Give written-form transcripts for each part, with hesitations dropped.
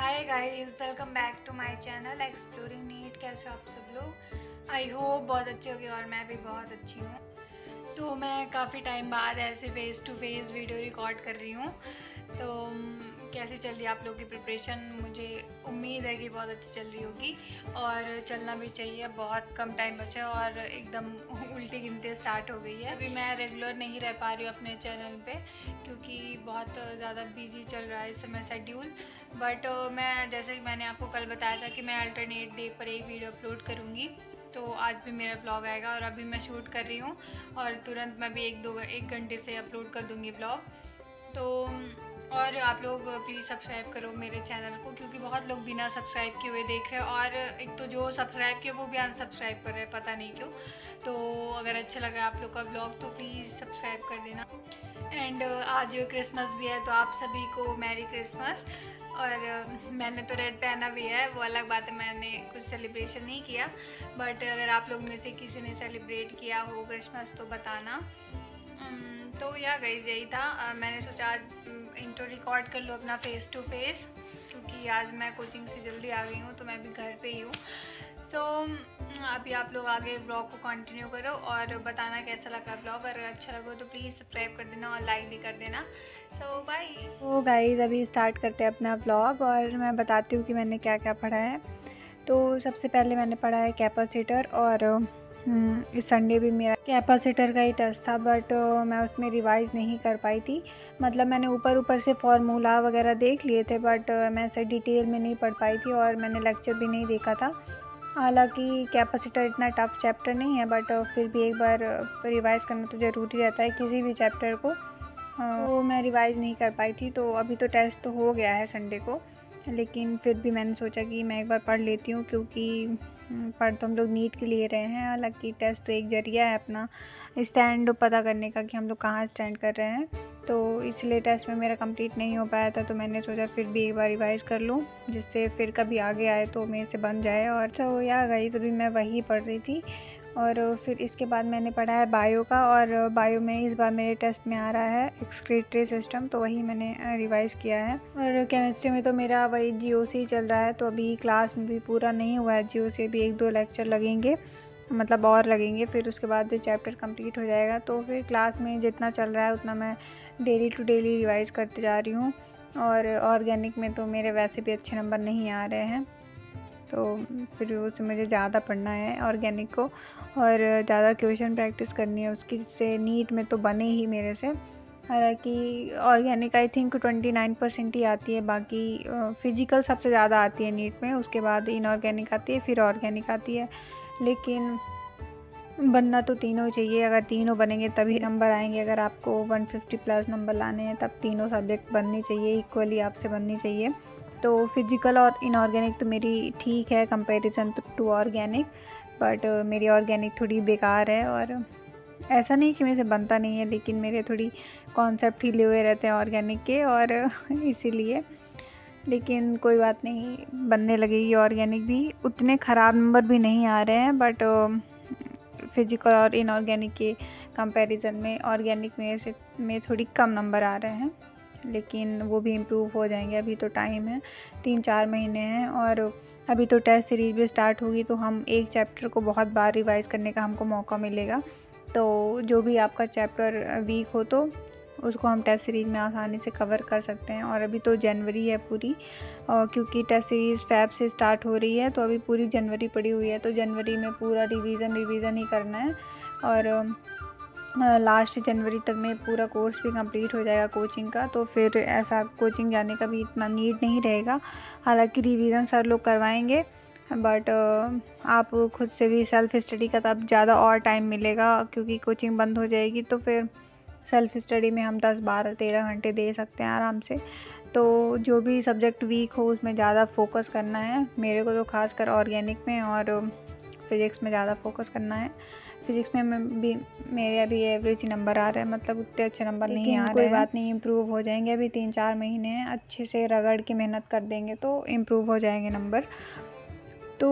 Hi guys, welcome back to my channel exploring NEET. कैसे हो आप सब लोग? आई होप बहुत अच्छे होंगे और मैं भी बहुत अच्छी हूँ। तो मैं काफ़ी टाइम बाद ऐसे face to face video record कर रही हूँ। तो कैसे चल रही है आप लोग की प्रिपरेशन? मुझे उम्मीद है कि बहुत अच्छी चल रही होगी और चलना भी चाहिए। बहुत कम टाइम बचा है और एकदम उल्टी गिनती स्टार्ट हो गई है। अभी मैं रेगुलर नहीं रह पा रही हूँ अपने चैनल पे क्योंकि बहुत ज़्यादा बिजी चल रहा है इस समय शेड्यूल। बट मैं जैसे कि मैंने आपको कल बताया था कि मैं अल्टरनेट डे पर एक वीडियो अपलोड करूँगी। तो आज भी मेरा ब्लॉग आएगा और अभी मैं शूट कर रही हूँ और तुरंत मैं भी एक घंटे से अपलोड कर दूँगी ब्लॉग। तो और आप लोग प्लीज़ सब्सक्राइब करो मेरे चैनल को क्योंकि बहुत लोग बिना सब्सक्राइब किए हुए देख रहे हैं और एक तो जो सब्सक्राइब किए वो भी अनसब्सक्राइब कर रहे हैं, पता नहीं क्यों। तो अगर अच्छा लगा आप लोग का ब्लॉग तो प्लीज़ सब्सक्राइब कर देना। एंड आज क्रिसमस भी है तो आप सभी को मैरी क्रिसमस। और मैंने तो रेड पहना भी है, वो अलग बात है, मैंने कुछ सेलिब्रेशन नहीं किया। बट अगर आप लोग में से किसी ने सेलिब्रेट किया हो क्रिसमस तो बताना। तो या गाइस यही था। मैंने सोचा आज इंट्रो रिकॉर्ड कर लो अपना फेस टू फेस क्योंकि आज मैं कोचिंग से जल्दी आ गई हूँ तो मैं भी घर पे ही हूँ। तो अभी आप लोग आगे ब्लॉग को कंटिन्यू करो और बताना कैसा लगा ब्लॉग। अगर अच्छा लगा तो प्लीज़ सब्सक्राइब कर देना और लाइक भी कर देना। सो बाय। तो गाइस अभी स्टार्ट करते हैं अपना ब्लॉग और मैं बताती हूँ कि मैंने क्या क्या पढ़ा है। तो सबसे पहले मैंने पढ़ा है कैपेसिटर और इस संडे भी मेरा कैपेसिटर का ही टेस्ट था बट मैं उसमें रिवाइज़ नहीं कर पाई थी। मतलब मैंने ऊपर ऊपर से फार्मूला वगैरह देख लिए थे बट मैं ऐसे डिटेल में नहीं पढ़ पाई थी और मैंने लेक्चर भी नहीं देखा था। हालांकि कैपेसिटर इतना टफ चैप्टर नहीं है बट फिर भी एक बार रिवाइज़ करना तो ज़रूरी रहता है किसी भी चैप्टर को। तो मैं रिवाइज़ नहीं कर पाई थी। तो अभी तो टेस्ट तो हो गया है संडे को, लेकिन फिर भी मैंने सोचा कि मैं एक बार पढ़ लेती हूँ क्योंकि पढ़ तो हम लोग नीट के लिए रहे हैं। हालांकि टेस्ट तो एक जरिया है अपना स्टैंड पता करने का कि हम लोग कहाँ स्टैंड कर रहे हैं। तो इसलिए टेस्ट में मेरा कंप्लीट नहीं हो पाया था तो मैंने सोचा फिर भी एक बार रिवाइज़ कर लूँ जिससे फिर कभी आगे आए तो मेरे से बन जाए। और तो या गई तभी मैं वही पढ़ रही थी। और फिर इसके बाद मैंने पढ़ा है बायो का और बायो में इस बार मेरे टेस्ट में आ रहा है एक्सक्रीटरी सिस्टम तो वही मैंने रिवाइज़ किया है। और केमिस्ट्री में तो मेरा वही जीओसी चल रहा है तो अभी क्लास में भी पूरा नहीं हुआ है जीओसी, भी 1-2 लेक्चर लगेंगे, मतलब और लगेंगे, फिर उसके बाद चैप्टर कंप्लीट हो जाएगा। तो फिर क्लास में जितना चल रहा है उतना मैं डेली टू डेली रिवाइज़ करते जा रही हूँ। और ऑर्गेनिक में तो मेरे वैसे भी अच्छे नंबर नहीं आ रहे हैं तो फिर उससे मुझे ज़्यादा पढ़ना है ऑर्गेनिक को और ज़्यादा क्वेश्चन प्रैक्टिस करनी है उसकी, जिससे नीट में तो बने ही मेरे से। हालांकि ऑर्गेनिक आई थिंक 29% ही आती है, बाकी फिजिकल सबसे ज़्यादा आती है नीट में, उसके बाद इनऑर्गेनिक आती है, फिर ऑर्गेनिक आती है। लेकिन बनना तो तीनों चाहिए, अगर तीनों बनेंगे तभी नंबर आएंगे। अगर आपको 150 प्लस नंबर लाने हैं तब तीनों सब्जेक्ट बननी चाहिए, इक्वली आपसे बननी चाहिए। तो फिजिकल और इनऑर्गेनिक तो मेरी ठीक है कंपैरिजन टू ऑर्गेनिक, बट मेरी ऑर्गेनिक थोड़ी बेकार है। और ऐसा नहीं कि मेरे से बनता नहीं है, लेकिन मेरे थोड़ी कॉन्सेप्ट हिले हुए रहते हैं ऑर्गेनिक के और इसीलिए। लेकिन कोई बात नहीं, बनने लगेगी ऑर्गेनिक भी। उतने ख़राब नंबर भी नहीं आ रहे हैं बट फिजिकल और इनऑर्गेनिक के कंपैरिजन में ऑर्गेनिक में थोड़ी कम नंबर आ रहे हैं, लेकिन वो भी इम्प्रूव हो जाएंगे। अभी तो टाइम है, 3-4 महीने हैं और अभी तो टेस्ट सीरीज भी स्टार्ट होगी तो हम एक चैप्टर को बहुत बार रिवाइज़ करने का हमको मौका मिलेगा। तो जो भी आपका चैप्टर वीक हो तो उसको हम टेस्ट सीरीज में आसानी से कवर कर सकते हैं। और अभी तो जनवरी है पूरी, और क्योंकि टेस्ट सीरीज़ फ़ैब से स्टार्ट हो रही है तो अभी पूरी जनवरी पड़ी हुई है, तो जनवरी में पूरा रिवीजन ही करना है। और लास्ट जनवरी तक में पूरा कोर्स भी कंप्लीट हो जाएगा कोचिंग का, तो फिर ऐसा कोचिंग जाने का भी इतना नीड नहीं रहेगा। हालांकि रिवीजन सर लोग करवाएंगे बट आप खुद से भी सेल्फ स्टडी का तब ज़्यादा और टाइम मिलेगा क्योंकि कोचिंग बंद हो जाएगी। तो फिर सेल्फ स्टडी में हम 10-12-13 घंटे दे सकते हैं आराम से। तो जो भी सब्जेक्ट वीक हो उसमें ज़्यादा फोकस करना है मेरे को, तो खासकर ऑर्गेनिक में और फिज़िक्स में ज़्यादा फोकस करना है। फिज़िक्स में भी मेरे अभी एवरेज नंबर आ रहे हैं, मतलब उतने अच्छे नंबर नहीं आ रहे हैं। कोई बात नहीं, इम्प्रूव हो जाएंगे। अभी 3-4 महीने हैं, अच्छे से रगड़ के मेहनत कर देंगे तो इम्प्रूव हो जाएंगे नंबर। तो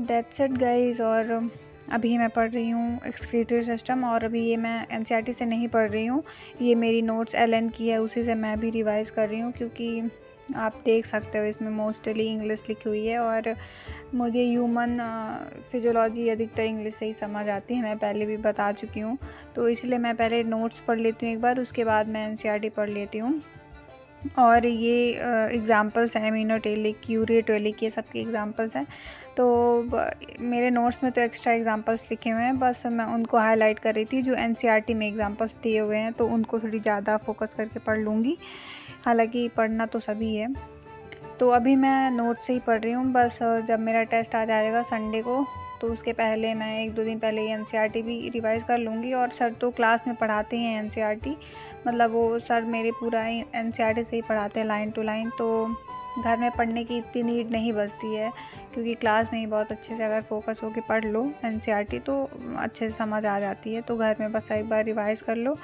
दैट्स इट गाइस। और अभी मैं पढ़ रही हूँ एक्सक्रीटरी सिस्टम और अभी ये मैं एनसीईआरटी से नहीं पढ़ रही हूँ, ये मेरी नोट्स एलएन की है, उसी से मैं भी रिवाइज़ कर रही हूँ क्योंकि आप देख सकते हो इसमें मोस्टली इंग्लिश लिखी हुई है, और मुझे ह्यूमन फिजियोलॉजी अधिकतर इंग्लिश से ही समझ आती है, मैं पहले भी बता चुकी हूँ। तो इसलिए मैं पहले नोट्स पढ़ लेती हूँ एक बार, उसके बाद मैं एनसीईआरटी पढ़ लेती हूँ। और ये एग्ज़ाम्पल्स हैं, एमिनोटेलिक, यूरियोटेलिक, ये सब के एग्ज़ाम्पल्स हैं। तो मेरे नोट्स में तो एक्स्ट्रा एग्ज़ाम्पल्स लिखे हुए हैं, बस मैं उनको हाईलाइट कर रही थी जो एनसीईआरटी में एग्ज़ाम्पल्स दिए हुए हैं, तो उनको थोड़ी ज़्यादा फोकस करके पढ़ लूँगी। हालांकि पढ़ना तो सभी है। तो अभी मैं नोट्स से ही पढ़ रही हूँ, बस जब मेरा टेस्ट आ जाएगा संडे को, तो उसके पहले मैं 1-2 दिन पहले ही एनसीईआरटी भी रिवाइज़ कर लूँगी। और सर तो क्लास में पढ़ाते हैं एनसीईआरटी, मतलब वो सर मेरे पूरा एनसीईआरटी से ही पढ़ाते हैं लाइन टू लाइन, तो घर में पढ़ने की इतनी नीड नहीं बचती है, क्योंकि क्लास में ही बहुत अच्छे से अगर फोकस होकर पढ़ लो एनसीईआरटी तो अच्छे से समझ आ जाती है। तो घर में बस एक बार रिवाइज़ कर लो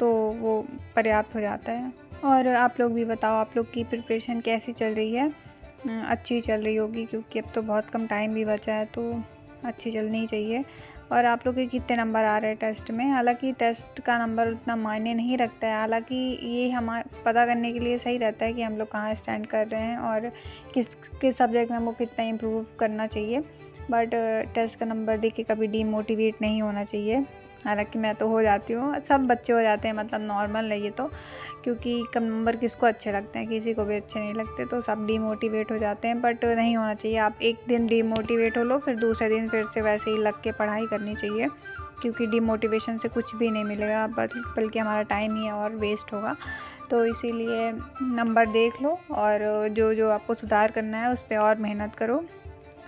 तो वो पर्याप्त हो जाता है। और आप लोग भी बताओ, आप लोग की प्रिपरेशन कैसी चल रही है? अच्छी चल रही होगी, क्योंकि अब तो बहुत कम टाइम भी बचा है, तो अच्छी चलनी चाहिए। और आप लोग के कितने नंबर आ रहे हैं टेस्ट में? हालांकि टेस्ट का नंबर उतना मायने नहीं रखता है, हालांकि ये हमारे पता करने के लिए सही रहता है कि हम लोग कहाँ स्टैंड कर रहे हैं और किस सब्जेक्ट में हमको कितना इम्प्रूव करना चाहिए। बट टेस्ट का नंबर देख के कभी डीमोटिवेट नहीं होना चाहिए। हालांकि मैं तो हो जाती हूँ, सब बच्चे हो जाते हैं, मतलब नॉर्मल है ये तो, क्योंकि कम नंबर किसको अच्छे लगते हैं, किसी को भी अच्छे नहीं लगते, तो सब डीमोटिवेट हो जाते हैं। बट नहीं होना चाहिए। आप एक दिन डीमोटिवेट हो लो, फिर दूसरे दिन फिर से वैसे ही लग के पढ़ाई करनी चाहिए, क्योंकि डीमोटिवेशन से कुछ भी नहीं मिलेगा, बल्कि हमारा टाइम ही और वेस्ट होगा। तो इसीलिए नंबर देख लो, और जो जो आपको सुधार करना है उस पर और मेहनत करो।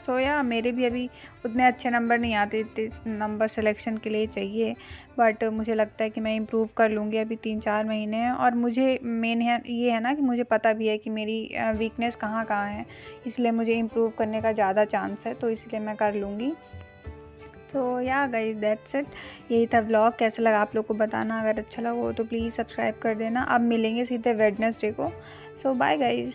सो या मेरे भी अभी उतने अच्छे नंबर नहीं आते, नंबर सिलेक्शन के लिए चाहिए, बट मुझे लगता है कि मैं इम्प्रूव कर लूँगी। अभी 3-4 महीने हैं, और मुझे मेन है ये है ना कि मुझे पता भी है कि मेरी वीकनेस कहाँ कहाँ है, इसलिए मुझे इम्प्रूव करने का ज़्यादा चांस है, तो इसलिए मैं कर लूँगी। तो या गाइस दैट्स इट, यही था व्लॉग। कैसा लगा आप लोग को बताना, अगर अच्छा लगा हो तो प्लीज़ सब्सक्राइब कर देना। अब मिलेंगे सीधे वेडनेसडे को। सो बाय गाइस।